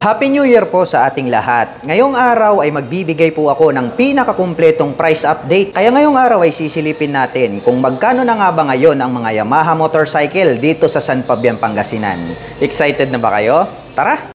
Happy New Year po sa ating lahat. Ngayong araw ay magbibigay po ako ng pinakakumpletong price update. Kaya ngayong araw ay sisilipin natin kung magkano na nga ba ngayon ang mga Yamaha motorcycle dito sa San Fabian, Pangasinan. Excited na ba kayo? Tara!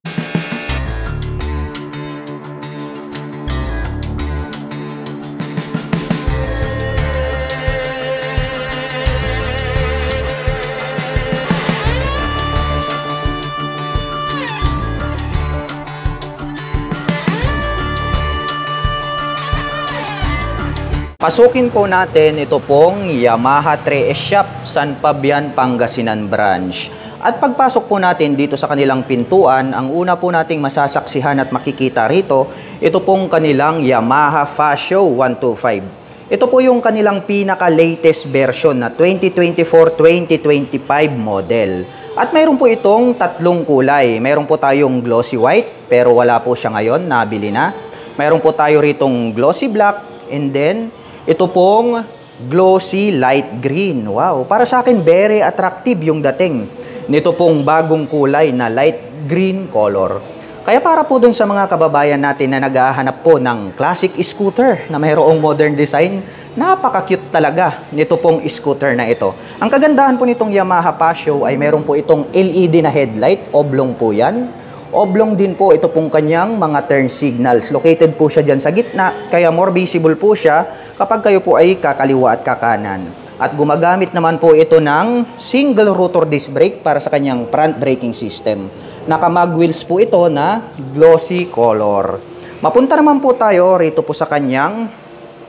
Pasukin po natin ito pong Yamaha 3S Shop, San Fabian, Pangasinan branch. At pagpasok po natin dito sa kanilang pintuan, ang una po nating masasaksihan at makikita rito, ito pong kanilang Yamaha Fasio 125. Ito po yung kanilang pinaka-latest version na 2024-2025 model. At mayroon po itong tatlong kulay. Mayroon po tayong glossy white, pero wala po siya ngayon, nabili na. Mayroon po tayo ritong glossy black, and then ito pong glossy light green. Wow, para sa akin very attractive yung dating nito pong bagong kulay na light green color. Kaya para po dun sa mga kababayan natin na naghahanap po ng classic scooter na mayroong modern design, napaka-cute talaga nito pong scooter na ito. Ang kagandahan po nitong Yamaha Fasio ay meron po itong LED na headlight, oblong po yan. Oblong din po ito pong kanyang mga turn signals. Located po siya dyan sa gitna, kaya more visible po siya kapag kayo po ay kakaliwa at kakanan. At gumagamit naman po ito ng single rotor disc brake para sa kanyang front braking system. Naka-mag wheels po ito na glossy color. Mapunta naman po tayo rito po sa kanyang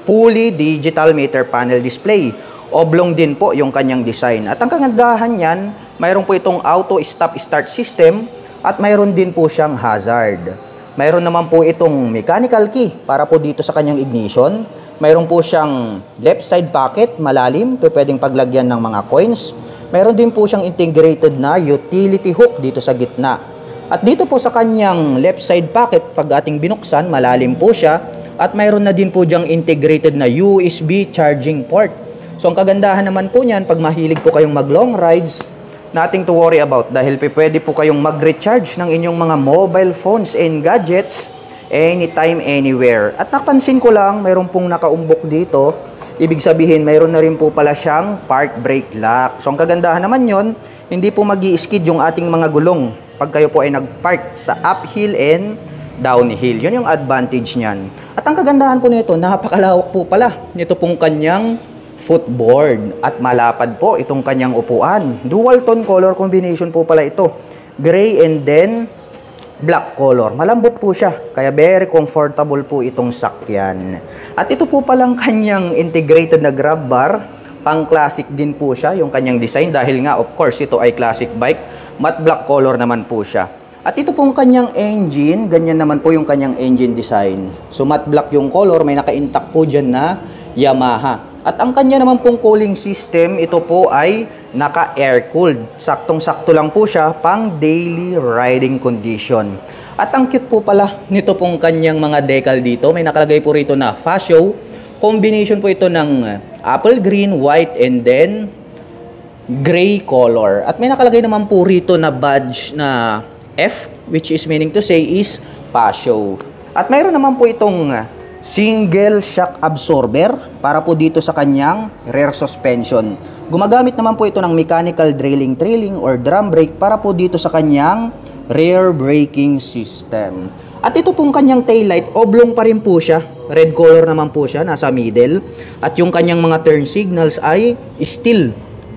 fully digital meter panel display. Oblong din po yung kanyang design. At ang kagandahan niyan, mayroon po itong auto stop start system. At mayroon din po siyang hazard. Mayroon naman po itong mechanical key para po dito sa kanyang ignition. Mayroon po siyang left side pocket, malalim, pwedeng paglagyan ng mga coins. Mayroon din po siyang integrated na utility hook dito sa gitna. At dito po sa kanyang left side pocket, pag ating binuksan, malalim po siya. At mayroon na din po diyang integrated na USB charging port. So ang kagandahan naman po niyan, pag mahilig po kayong mag long rides, nothing to worry about dahil pwede po kayong mag-recharge ng inyong mga mobile phones and gadgets anytime, anywhere. At napansin ko lang, mayroon pong nakaumbok dito. Ibig sabihin, mayroon na rin po pala siyang park brake lock. So, ang kagandahan naman yon, hindi po mag-i-skid yung ating mga gulong pag kayo po ay nag-park sa uphill and downhill. Yun yung advantage niyan. At ang kagandahan po nito, napakalawak po pala nito pong kanyang footboard at malapad po itong kanyang upuan. Dual tone color combination po pala ito. Gray and then black color. Malambot po siya. Kaya very comfortable po itong sakyan. At ito po palang kanyang integrated na grab bar. Pang classic din po siya yung kanyang design dahil nga of course ito ay classic bike. Matte black color naman po siya. At ito pong kanyang engine, ganyan naman po yung kanyang engine design. So matte black yung color, may naka-intact po dyan na Yamaha. At ang kanya naman pong cooling system, ito po ay naka-air-cooled. Saktong-sakto lang po siya pang daily riding condition. At ang cute po pala nito pong kanyang mga decal dito. May nakalagay po rito na Fasio. Combination po ito ng apple green, white, and then gray color. At may nakalagay naman po rito na badge na F, which is meaning to say is Fasio. At mayroon naman po itong single shock absorber para po dito sa kanyang rear suspension. Gumagamit naman po ito ng mechanical trailing or drum brake para po dito sa kanyang rear braking system. At ito pong kanyang taillight, oblong pa rin po siya. Red color naman po siya, nasa middle. At yung kanyang mga turn signals ay still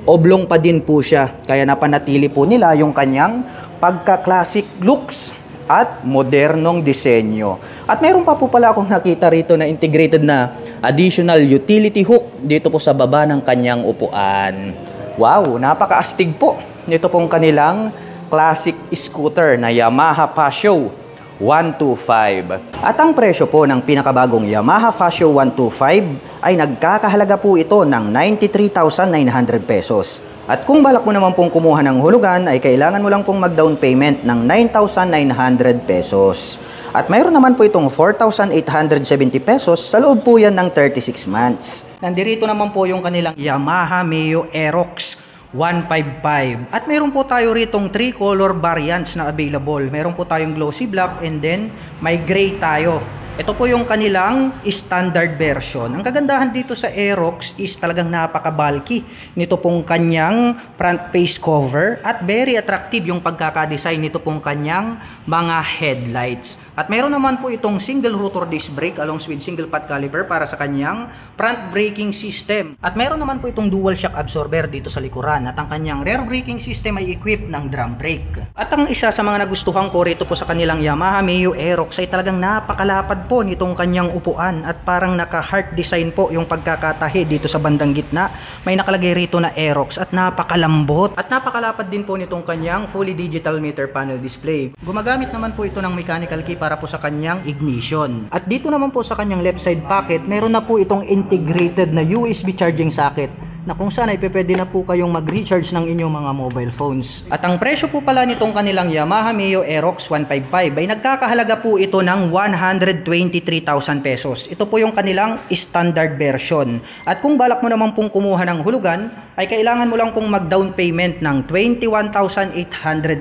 oblong pa din po siya. Kaya napanatili po nila yung kanyang pagka-classic looks at modernong disenyo. At mayroon pa po pala akong nakita rito na integrated na additional utility hook dito po sa baba ng kanyang upuan. Wow, napaka-astig po nito pong kanilang classic scooter na Yamaha Fasio 125. At ang presyo po ng pinakabagong Yamaha Fasio 125 ay nagkakahalaga po ito ng 93,900 pesos. At kung balak mo naman pong kumuha ng hulugan, ay kailangan mo lang pong mag-down payment ng 9,900 pesos. At mayroon naman po itong 4,870 pesos sa loob po yan ng 36 months. Nandito naman po yung kanilang Yamaha Mio Aerox 155. At meron po tayo ritong 3 color variants na available. Meron po tayong glossy black and then may gray tayo. Ito po yung kanilang standard version. Ang kagandahan dito sa Aerox is talagang napaka-bulky nito pong kanyang front face cover at very attractive yung pagkakadesign nito pong kanyang mga headlights. At meron naman po itong single rotor disc brake along with single pot caliper para sa kanyang front braking system. At meron naman po itong dual shock absorber dito sa likuran at ang kanyang rear braking system ay equipped ng drum brake. At ang isa sa mga nagustuhan ko rito po sa kanilang Yamaha Mio Aerox ay talagang napakalapad po nitong kanyang upuan at parang naka-heart design po yung pagkakatahi dito sa bandang gitna. May nakalagay rito na Aerox at napakalambot at napakalapad din po nitong kanyang fully digital meter panel display. Gumagamit naman po ito ng mechanical key para po sa kanyang ignition. At dito naman po sa kanyang left side pocket, meron na po itong integrated na USB charging socket na kung saan ay pwede na po kayong mag-recharge ng inyong mga mobile phones. At ang presyo po pala nitong kanilang Yamaha Mio Aerox 155 ay nagkakahalaga po ito ng 123,000 pesos. Ito po yung kanilang standard version. At kung balak mo naman pong kumuha ng hulugan, ay kailangan mo lang pong mag-down payment ng 21,800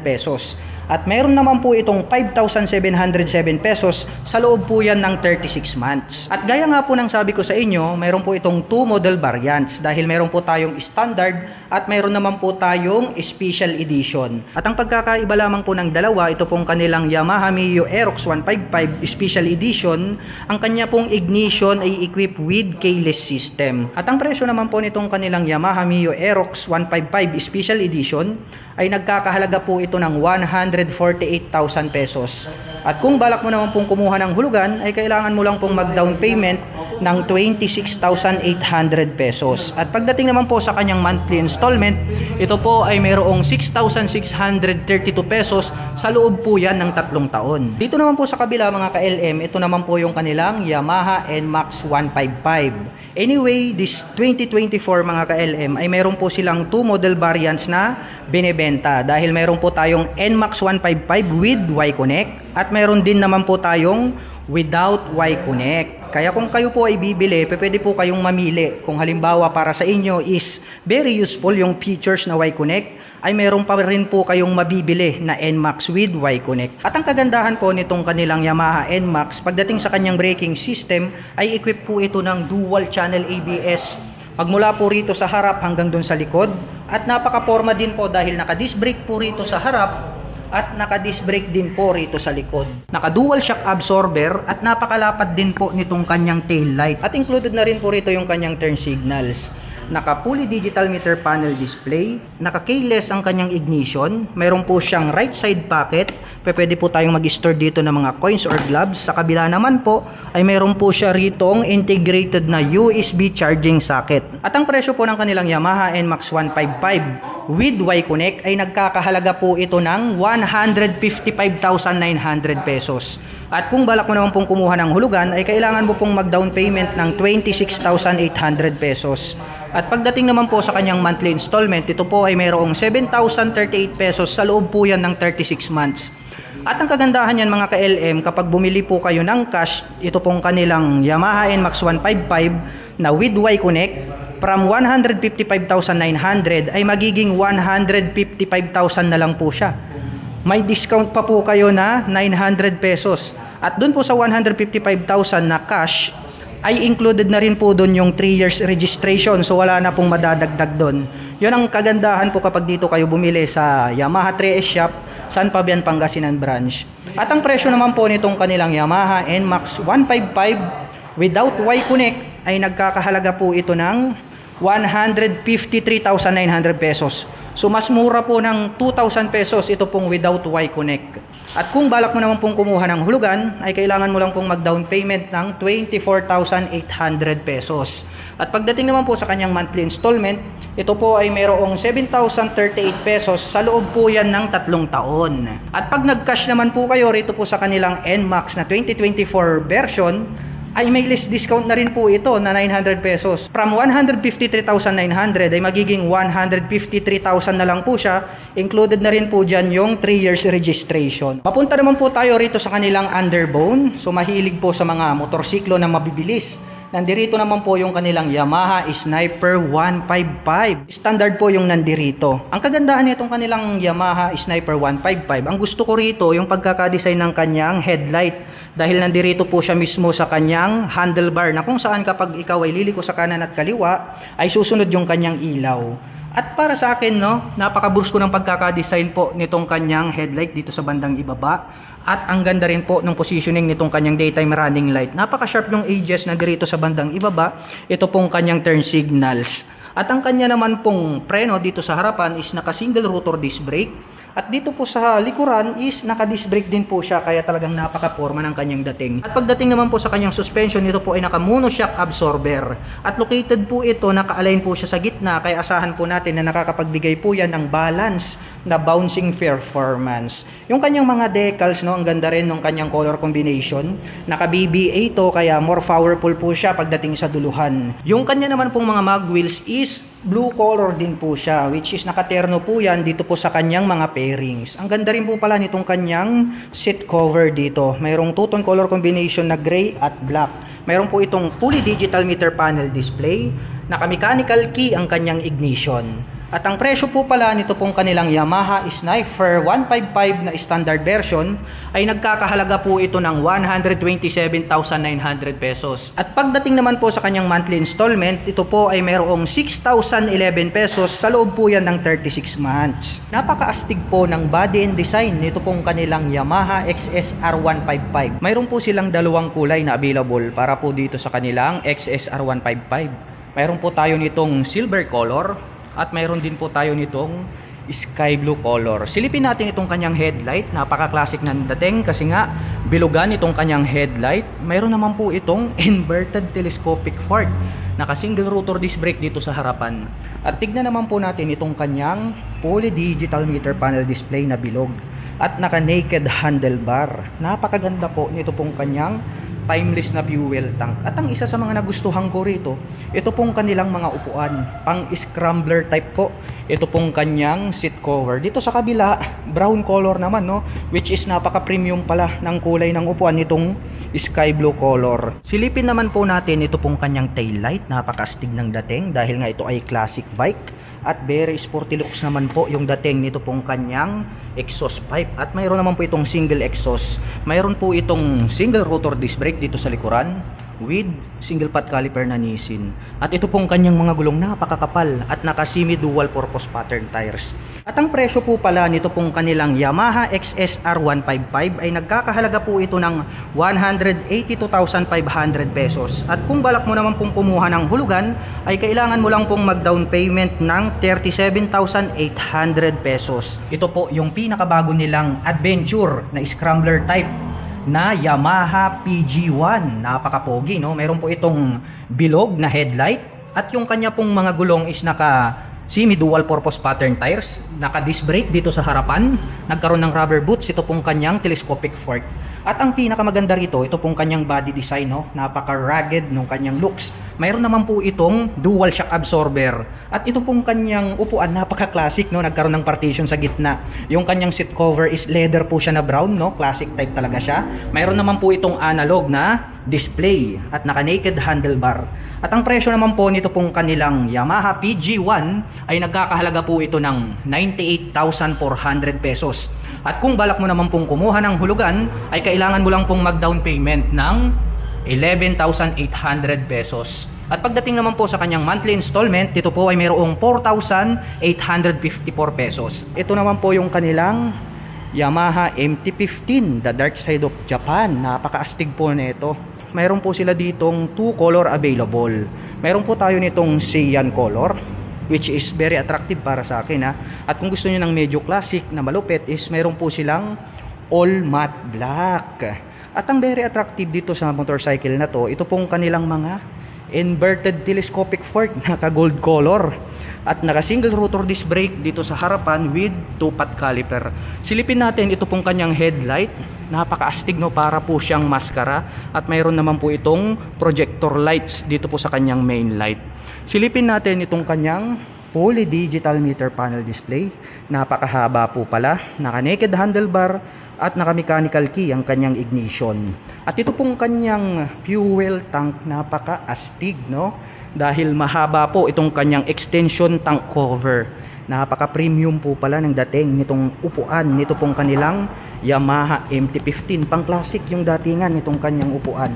pesos. At meron naman po itong 5,707 pesos sa loob po yan ng 36 months. At gaya nga po ng sabi ko sa inyo, meron po itong 2 model variants dahil meron po tayong standard at meron naman po tayong special edition. At ang pagkakaiba lamang po ng dalawa, ito pong kanilang Yamaha Mio Aerox 155 Special Edition, ang kanya pong ignition ay equipped with keyless system. At ang presyo naman po nitong kanilang Yamaha Mio Aerox 155 Special Edition ay nagkakahalaga po ito ng 148,000 pesos. At kung balak mo naman pong kumuha ng hulugan, ay kailangan mo lang pong mag-down payment ng 26,800 pesos. At pagdating naman po sa kanyang monthly installment, ito po ay mayroong 6,632 pesos sa loob po yan ng 3 taon. Dito naman po sa kabila mga ka-LM, ito naman po yung kanilang Yamaha NMAX 155. Anyway, this 2024 mga ka-LM ay meron po silang 2 model variants na binebenta dahil meron po tayong NMAX 155 with Y-Connect at meron din naman po tayong without Y-Connect. Kaya kung kayo po ay bibili, pwede po kayong mamili. Kung halimbawa para sa inyo is very useful yung features na Y-Connect, ay meron pa rin po kayong mabibili na NMAX with Y-Connect. At ang kagandahan po nitong kanilang Yamaha NMAX, pagdating sa kanyang braking system, ay equipped po ito ng dual channel ABS. Pagmula po rito sa harap hanggang dun sa likod. At napaka-forma din po dahil naka-disc brake po rito sa harap at naka-disc brake din po rito sa likod. Naka-dual shock absorber at napakalapad din po nitong kanyang tail light. At included na rin po rito yung kanyang turn signals. Naka-fully digital meter panel display, naka-keyless ang kanyang ignition, meron po siyang right side pocket, pwede po tayong mag-store dito ng mga coins or gloves. Sa kabila naman po ay meron po siya ritong integrated na USB charging socket. At ang presyo po ng kanilang Yamaha NMAX 155 with Y-Connect ay nagkakahalaga po ito ng 155,900 pesos. At kung balak mo naman pong kumuha ng hulugan ay kailangan mo pong mag-down payment ng 26,800 pesos. At pagdating naman po sa kanyang monthly installment, ito po ay mayroong 7,038 pesos sa loob po yan ng 36 months. At ang kagandahan yan mga ka-LM, kapag bumili po kayo ng cash, ito pong kanilang Yamaha NMAX 155 na with Y-Connect, from 155,900 ay magiging 155,000 na lang po siya. May discount pa po kayo na 900 pesos. At dun po sa 155,000 na cash, ay included na rin po doon yung 3 years registration. So wala na pong madadagdag doon. Yun ang kagandahan po kapag dito kayo bumili sa Yamaha 3S Shop, San Fabian, Pangasinan branch. At ang presyo naman po nitong kanilang Yamaha NMAX 155 without Y-Connect ay nagkakahalaga po ito ng 153,900 pesos. So mas mura po ng 2,000 pesos ito pong without Y-Connect. At kung balak mo naman pong kumuha ng hulugan, ay kailangan mo lang pong mag-down payment ng 24,800 pesos. At pagdating naman po sa kanyang monthly installment, ito po ay mayroong 7,038 pesos sa loob po yan ng 3 taon. At pag nag-cash naman po kayo rito po sa kanilang NMAX na 2024 version, ay may less discount na rin po ito na 900 pesos. From 153,900 ay magiging 153,000 na lang po siya. Included na rin po dyan yung 3 years registration. Papunta naman po tayo rito sa kanilang underbone. So mahilig po sa mga motorsiklo na mabibilis. Nandirito naman po yung kanilang Yamaha Sniper 155. Standard po yung nandirito. Ang kagandahan nitong kanilang Yamaha Sniper 155, ang gusto ko rito yung pagkakadesign ng kanyang headlight. Dahil nandirito po siya mismo sa kanyang handlebar na kung saan kapag ikaw ay liliko sa kanan at kaliwa, ay susunod yung kanyang ilaw. At para sa akin, no, napaka-brusko ng pagkakadesign po nitong kanyang headlight dito sa bandang ibaba. At ang ganda rin po ng positioning nitong kanyang daytime running light. Napaka-sharp ng edges na dito sa bandang ibaba. Ito pong kanyang turn signals. At ang kanya naman pong preno dito sa harapan is naka-single rotor disc brake. At dito po sa likuran is naka-disc brake din po siya, kaya talagang napaka-forma ng kanyang dating. At pagdating naman po sa kanyang suspension, ito po ay naka-monoshock absorber. At located po ito, naka-align po siya sa gitna, kaya asahan po natin na nakakapagbigay po yan ng balance na bouncing performance. Yung kanyang mga decals, no, ang ganda rin ng kanyang color combination. Naka-BBA ito, kaya more powerful po siya pagdating sa duluhan. Yung kanya naman pong mga mag wheels is blue color din po siya, which is nakaterno po yan dito po sa kanyang mga pairings. Ang ganda rin po pala nitong kanyang seat cover dito. Mayroong two-tone color combination na gray at black. Mayroon po itong fully digital meter panel display. Naka-mechanical key ang kanyang ignition. At ang presyo po pala nito pong kanilang Yamaha Sniper 155 na standard version ay nagkakahalaga po ito ng 127,900 pesos. At pagdating naman po sa kanyang monthly installment, ito po ay mayroong 6,011 pesos, sa loob po yan ng 36 months. Napakaastig po ng body and design nito pong kanilang Yamaha XSR 155. Mayroon po silang dalawang kulay na available para po dito sa kanilang XSR 155. Mayroon po tayo nitong silver color, at mayroon din po tayo nitong sky blue color. Silipin natin itong kanyang headlight. Napaka-classic ng dating kasi nga bilugan itong kanyang headlight. Mayroon naman po itong inverted telescopic fork. Naka-single rotor disc brake dito sa harapan. At tignan naman po natin itong kanyang fully digital meter panel display na bilog. At naka-naked handlebar. Napakaganda po nito pong kanyang timeless na fuel tank. At ang isa sa mga nagustuhan ko rito, ito pong kanilang mga upuan, pang scrambler type po. Ito pong kanyang seat cover. Dito sa kabila, brown color naman, no, which is napaka premium pala ng kulay ng upuan nitong sky blue color. Silipin naman po natin ito pong kanyang tail light. Napakastig ng dating dahil nga ito ay classic bike. At very sporty looks naman po yung dating nito pong kanyang exhaust pipe. At mayroon naman po itong single exhaust. Mayroon po itong single rotor disc brake dito sa likuran with single pot caliper na Nissin. At ito pong kanyang mga gulong napakakapal at naka semi dual purpose pattern tires. At ang presyo po pala nito pong kanilang Yamaha XSR 155 ay nagkakahalaga po ito ng 182,500 pesos. At kung balak mo naman pong kumuha ng hulugan, ay kailangan mo lang pong mag down payment ng 37,800 pesos. Ito po yung pinakabago nilang adventure na scrambler type na Yamaha PG1. Napakapogi, no? Meron po itong bilog na headlight at yung kanya pong mga gulong is naka semi dual purpose pattern tires, naka disc brake dito sa harapan, nagkaroon ng rubber boots, ito pong kanyang telescopic fork. At ang pinakamaganda rito, ito pong kanyang body design, no? Napaka rugged nung kanyang looks. Mayroon naman po itong dual shock absorber. At ito pong kanyang upuan, napaka classic, no? Nagkaroon ng partition sa gitna. Yung kanyang seat cover is leather po siya na brown, no? Classic type talaga siya. Mayroon naman po itong analog na display at naka naked handlebar. At ang presyo naman po nito pong kanilang Yamaha PG1 ay nagkakahalaga po ito ng 98,400 pesos. At kung balak mo naman pong kumuha ng hulugan, ay kailangan mo lang pong mag down payment ng 11,800 pesos. At pagdating naman po sa kanyang monthly installment, dito po ay mayroong 4,854 pesos. Ito naman po yung kanilang Yamaha MT-15, the dark side of Japan. Napakaastig po nito. Mayroon po sila ditong 2 color available. Mayroon po tayo nitong cyan color, which is very attractive para sa akin, ha. At kung gusto niyo ng medyo classic na malupit is mayroon po silang all matte black. At ang very attractive dito sa motorcycle na to, ito pong kanilang mga inverted telescopic fork, naka gold color. At naka single rotor disc brake dito sa harapan with 2-pot caliper. Silipin natin ito pong kanyang headlight. Napakaastig, no, para po siyang maskara. At mayroon naman po itong projector lights dito po sa kanyang main light. Silipin natin itong kanyang fully digital meter panel display. Napakahaba po pala, naka-naked handlebar at naka-mechanical key ang kanyang ignition. At ito pong kanyang fuel tank, napaka-astig, no? Dahil mahaba po itong kanyang extension tank cover. Napaka-premium po pala ng dating nitong upuan, nito pong kanilang Yamaha MT-15. Pang-classic yung datingan nitong kanyang upuan.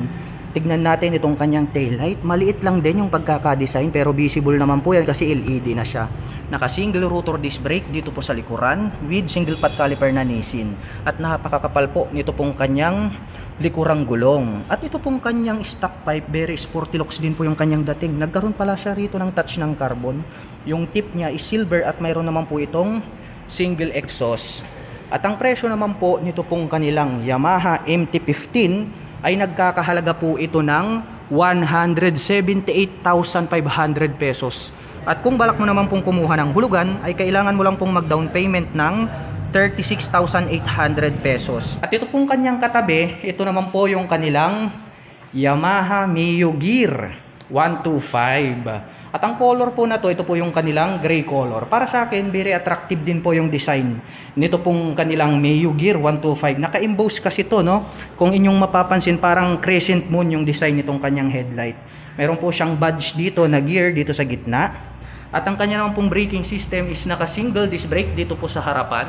Tignan natin itong kanyang taillight. Maliit lang din yung pagkakadesign pero visible naman po yan kasi LED na siya. Naka-single rotor disc brake dito po sa likuran with single pot caliper na Nissin. At napakakapal po nito pong kanyang likurang gulong. At ito pong kanyang stock pipe, very sporty looks din po yung kanyang dating. Nagkaroon pala siya rito ng touch ng carbon. Yung tip niya is silver at mayroon naman po itong single exhaust. At ang presyo naman po nito pong kanilang Yamaha MT-15 ay nagkakahalaga po ito ng 178,500 pesos. At kung balak mo naman pong kumuha ng hulugan, ay kailangan mo lang pong mag-down payment ng 36,800 pesos. At ito pong kanyang katabi, ito naman po yung kanilang Yamaha Mio Gear 125. At ang color po na to, ito po yung kanilang gray color. Para sa akin, very attractive din po yung design nito pong kanilang Mio Gear 125. Naka-emboss kasi to, no? Kung inyong mapapansin, parang crescent moon yung design nitong kanyang headlight. Meron po siyang badge dito na gear dito sa gitna. At ang kanya naman pong braking system is naka-single disc brake dito po sa harapan.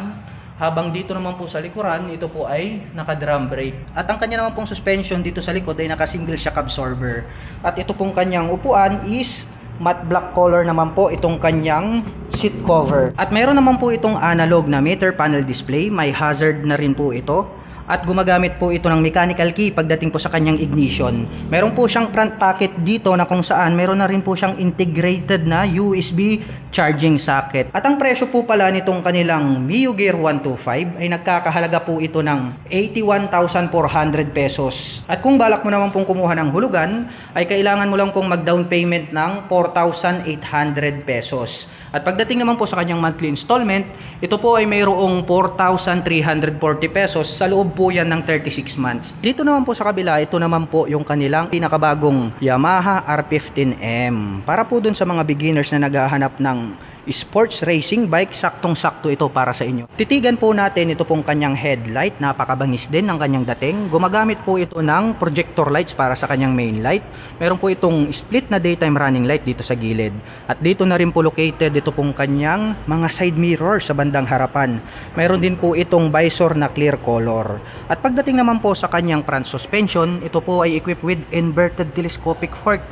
Habang dito naman po sa likuran, ito po ay naka-drum brake. At ang kanya naman pong suspension dito sa likod ay naka-single shock absorber. At ito pong kanyang upuan is matte black color naman po itong kanyang seat cover. At mayroon naman po itong analog na meter panel display. May hazard na rin po ito. At gumagamit po ito ng mechanical key pagdating po sa kanyang ignition. Meron po siyang front pocket dito na kung saan meron na rin po siyang integrated na USB charging socket. At ang presyo po pala nitong kanilang Mio Gear 125 ay nagkakahalaga po ito ng 81,400 pesos. At kung balak mo naman pong kumuha ng hulugan, ay kailangan mo lang pong mag-down payment ng 4,800 pesos. At pagdating naman po sa kanyang monthly installment, ito po ay mayroong 4,340 pesos. Sa loob po yan ng 36 months. Dito naman po sa kabila, ito naman po yung kanilang pinakabagong Yamaha R15M. Para po dun sa mga beginners na naghahanap ng sports racing bike, saktong-sakto ito para sa inyo. Titigan po natin ito pong kanyang headlight, napakabangis din ng kanyang dating. Gumagamit po ito ng projector lights para sa kanyang main light. Meron po itong split na daytime running light dito sa gilid. At dito na rin po located ito pong kanyang mga side mirror sa bandang harapan. Meron din po itong visor na clear color. At pagdating naman po sa kanyang front suspension, ito po ay equipped with inverted telescopic fork.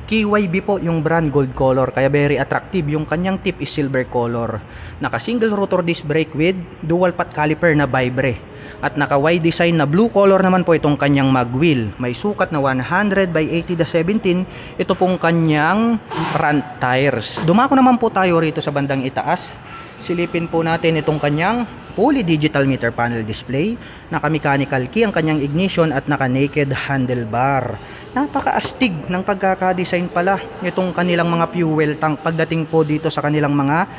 KYB po yung brand, gold color, kaya very attractive. Yung kanyang tip is silver color. Naka single rotor disc brake with dual pot caliper na Vibre. At naka Y design na blue color naman po itong kanyang mag wheel. May sukat na 100 by 80/17 ito pong kanyang front tires. Dumako naman po tayo rito sa bandang itaas. Silipin po natin itong kanyang fully digital meter panel display. Naka mechanical key ang kanyang ignition at naka naked handlebar. Napaka-astig ng pagkakadesign pala nitong kanilang mga fuel tank pagdating po dito sa kanilang mga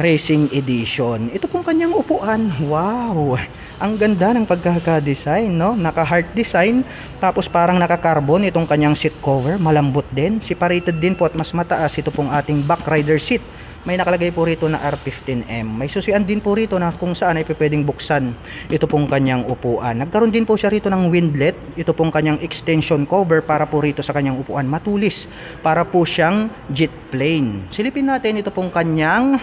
racing edition. Ito pong kanyang upuan. Wow! Ang ganda ng pagkakadesign, no? Naka-heart design, tapos parang naka-carbon itong kanyang seat cover. Malambot din. Separated din po at mas mataas ito pong ating back rider seat. May nakalagay po rito na R15M. May susian din po rito na kung saan ay pwedeng buksan ito pong kanyang upuan. Nagkaroon din po siya rito ng windlet. Ito pong kanyang extension cover para po rito sa kanyang upuan. Matulis. Para po siyang jet plane. Silipin natin ito pong kanyang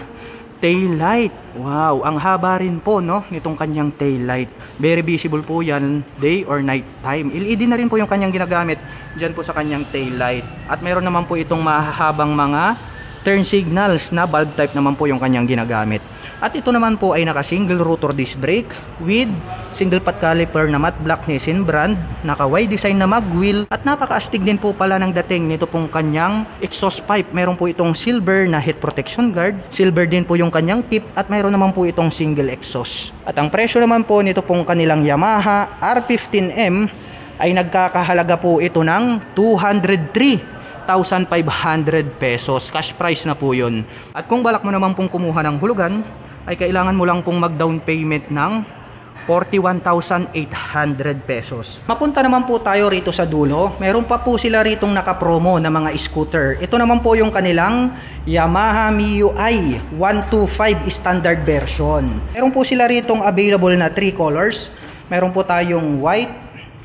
tail light. Wow, ang haba rin po, no, nitong kanyang tail light. Very visible po yan day or night time. LED na rin po yung kanyang ginagamit dyan po sa kanyang tail light. At meron naman po itong mahahabang mga turn signals na bulb type naman po yung kanyang ginagamit. At ito naman po ay naka single rotor disc brake with single pot caliper na matte black Nissin brand, naka Y design na mag wheel, at napaka-astig din po pala ng dating nito pong kanyang exhaust pipe. Meron po itong silver na heat protection guard, silver din po yung kanyang tip, at mayroon naman po itong single exhaust. At ang presyo naman po nito pong kanilang Yamaha R15M ay nagkakahalaga po ito ng 203,500 pesos. Cash price na po yun. At kung balak mo naman pong kumuha ng hulugan, ay kailangan mo lang pong mag down payment ng 41,800 pesos. Mapunta naman po tayo rito sa dulo. Meron pa po sila ritong naka-promo na mga scooter. Ito naman po yung kanilang Yamaha MIUI 125 standard version. Meron po sila ritong available na 3 colors. Meron po tayong white,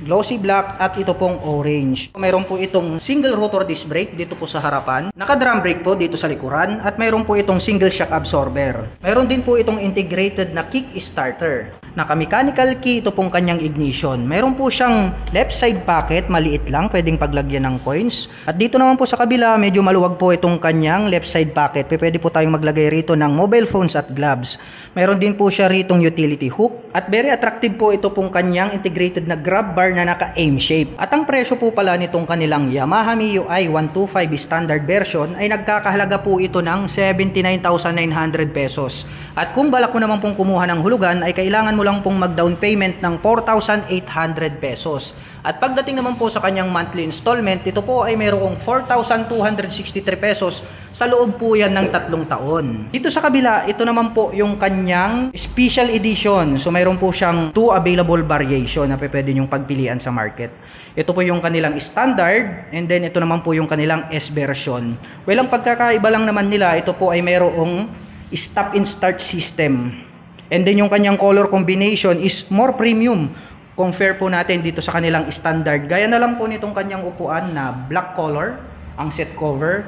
glossy black at ito pong orange. Meron po itong single rotor disc brake dito po sa harapan. Naka-drum brake po dito sa likuran at meron po itong single shock absorber. Meron din po itong integrated na kick starter. Naka-mechanical key ito pong kanyang ignition. Meron po siyang left side pocket, maliit lang, pwedeng paglagyan ng coins. At dito naman po sa kabila, medyo maluwag po itong kanyang left side pocket. Pwede po tayong maglagay rito ng mobile phones at gloves. Meron din po siya ritong utility hook. At very attractive po ito pong kanyang integrated na grab bar na naka-aim shape. At ang presyo po pala nitong kanilang Yamaha MIUI 125 standard version ay nagkakahalaga po ito ng 79,900 pesos. At kung balak mo naman pong kumuha ng hulugan ay kailangan mo lang pong mag-down payment ng 4,800 pesos. At pagdating naman po sa kanyang monthly installment, ito po ay mayroong 4,263 pesos sa loob po yan ng 3 taon. Dito sa kabila, ito naman po yung kanyang special edition. So mayroon po siyang 2 available variation na pwede nyong pagpilian sa market. Ito po yung kanilang standard and then ito naman po yung kanilang S version. Well, ang pagkakaiba lang naman nila, ito po ay mayroong stop and start system. And then yung kanyang color combination is more premium. Compare po natin dito sa kanilang standard. Gaya na lang po nitong kanyang upuan na black color, ang seat cover.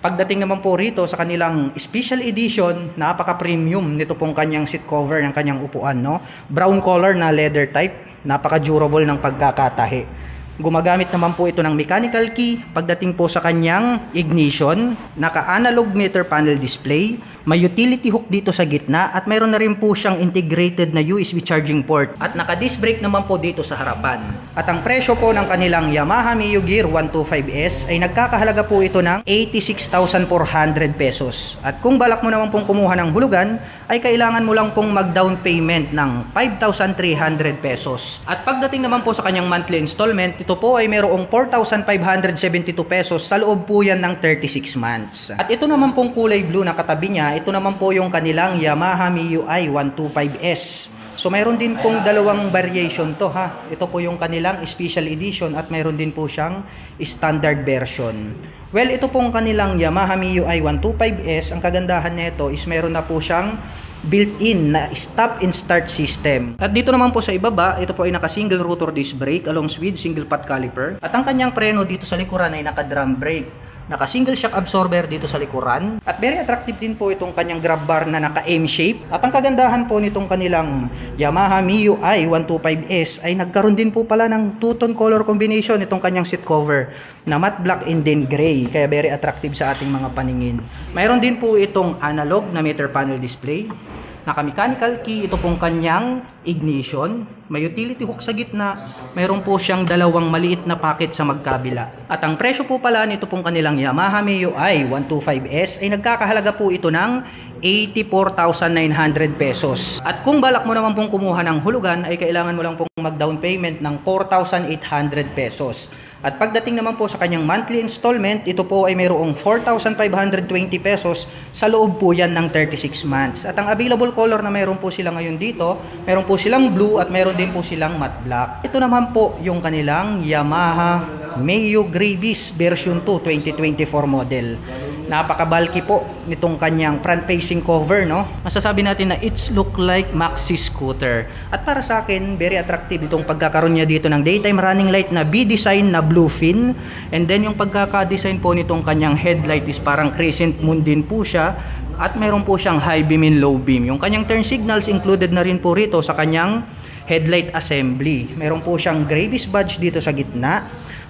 Pagdating naman po rito sa kanilang special edition, napaka-premium nito pong kanyang seat cover ng kanyang upuan, no? Brown color na leather type, napaka-durable ng pagkakatahi. Gumagamit naman po ito ng mechanical key. Pagdating po sa kanyang ignition, naka-analog meter panel display, may utility hook dito sa gitna at mayroon na rin po siyang integrated na USB charging port at naka-disc brake naman po dito sa harapan. At ang presyo po ng kanilang Yamaha Mio Gear 125S ay nagkakahalaga po ito ng 86,400 pesos. At kung balak mo naman pong kumuha ng hulugan, ay kailangan mo lang pong mag-down payment ng 5,300 pesos. At pagdating naman po sa kanyang monthly installment, ito po ay mayroong 4,572 pesos sa loob po yan ng 36 months. At ito naman pong kulay blue na katabi niya, ito naman po yung kanilang Yamaha MIUI 125S. So mayroon din pong dalawang variation to ha. Ito po yung kanilang special edition at mayroon din po siyang standard version. Well, ito pong kanilang Yamaha MIUI 125S, ang kagandahan nito is meron na po siyang built-in na stop and start system. At dito naman po sa ibaba, ito po ay naka-single rotor disc brake along with single pot caliper. At ang kanyang preno dito sa likuran ay naka-drum brake. Naka-single shock absorber dito sa likuran. At very attractive din po itong kanyang grab bar na naka-M shape. At ang kagandahan po nitong kanilang Yamaha MIUI 125S ay nagkaroon din po pala ng two-tone color combination itong kanyang seat cover na matte black and then gray. Kaya very attractive sa ating mga paningin. Mayroon din po itong analog na meter panel display. Naka-mechanical key ito pong kanyang ignition. May utility hook sa gitna. Mayroon po siyang dalawang maliit na packet sa magkabila. At ang presyo po pala nito pong kanilang Yamaha MIUI 125S ay nagkakahalaga po ito ng 84,900 pesos. At kung balak mo naman pong kumuha ng hulugan ay kailangan mo lang pong mag-down payment ng 4,800 pesos. At pagdating naman po sa kanyang monthly installment, ito po ay mayroong 4,520 pesos sa loob po yan ng 36 months. At ang available color na mayroon po sila ngayon dito, mayroon po silang blue at mayroon din po silang matte black. Ito naman po yung kanilang Yamaha Mio Gravis version 2 2024 model. Napaka-bulky po nitong kanyang front-facing cover, no? Masasabi natin na it's look like maxi scooter. At para sa akin, very attractive itong pagkakaroon niya dito ng daytime running light na B-design na blue fin. And then yung pagkaka-design po nitong kanyang headlight is parang crescent moon din po siya. At meron po siyang high beam and low beam. Yung kanyang turn signals included na rin po rito sa kanyang headlight assembly. Meron po siyang Gravis badge dito sa gitna.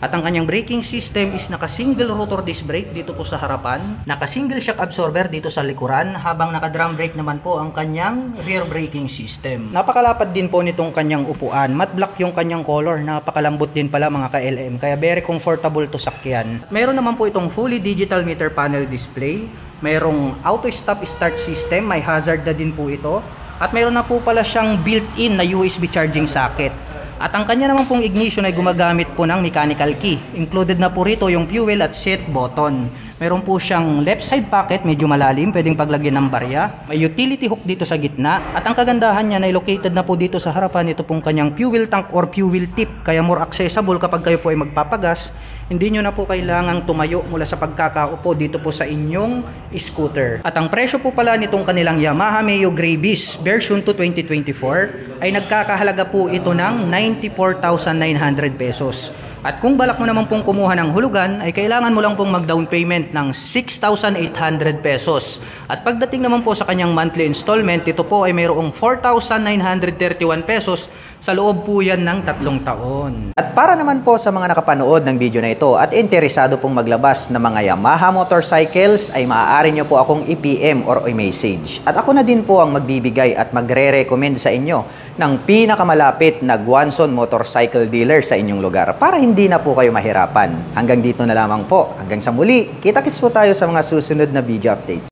At ang kanyang braking system is naka-single rotor disc brake dito po sa harapan, naka-single shock absorber dito sa likuran, habang naka-drum brake naman po ang kanyang rear braking system. Napakalapad din po nitong kanyang upuan. Matte black yung kanyang color, napakalambot din pala mga ka-LM, kaya very comfortable to sakyan. Meron naman po itong fully digital meter panel display, mayroong auto stop start system, may hazard na din po ito, at mayroon na po pala siyang built-in na USB charging socket. At ang kanya naman pong ignition ay gumagamit po ng mechanical key. Included na po rito yung fuel at set button. Meron po siyang left side pocket, medyo malalim, pwedeng paglagyan ng barya. May utility hook dito sa gitna. At ang kagandahan niya na located na po dito sa harapan, ito pong kanyang fuel tank or fuel tip. Kaya more accessible kapag kayo po ay magpapagas. Hindi nyo na po kailangang tumayo mula sa pagkakaupo dito po sa inyong scooter. At ang presyo po pala nitong kanilang Yamaha Meo Grey Beast version 2 2024 ay nagkakahalaga po ito ng 94,900 pesos. At kung balak mo naman pong kumuha ng hulugan, ay kailangan mo lang pong mag-down payment ng 6,800 pesos. At pagdating naman po sa kanyang monthly installment, ito po ay mayroong 4,931 pesos sa loob po yan ng 3 taon. At para naman po sa mga nakapanood ng video na ito at interesado pong maglabas ng mga Yamaha motorcycles, ay maaari nyo po akong i-PM or i-message. At ako na din po ang magbibigay at magre-recommend sa inyo ng pinakamalapit na Guanzon motorcycle dealer sa inyong lugar para hindi na po kayo mahirapan. Hanggang dito na lamang po. Hanggang sa muli, kita-kits po tayo sa mga susunod na video updates.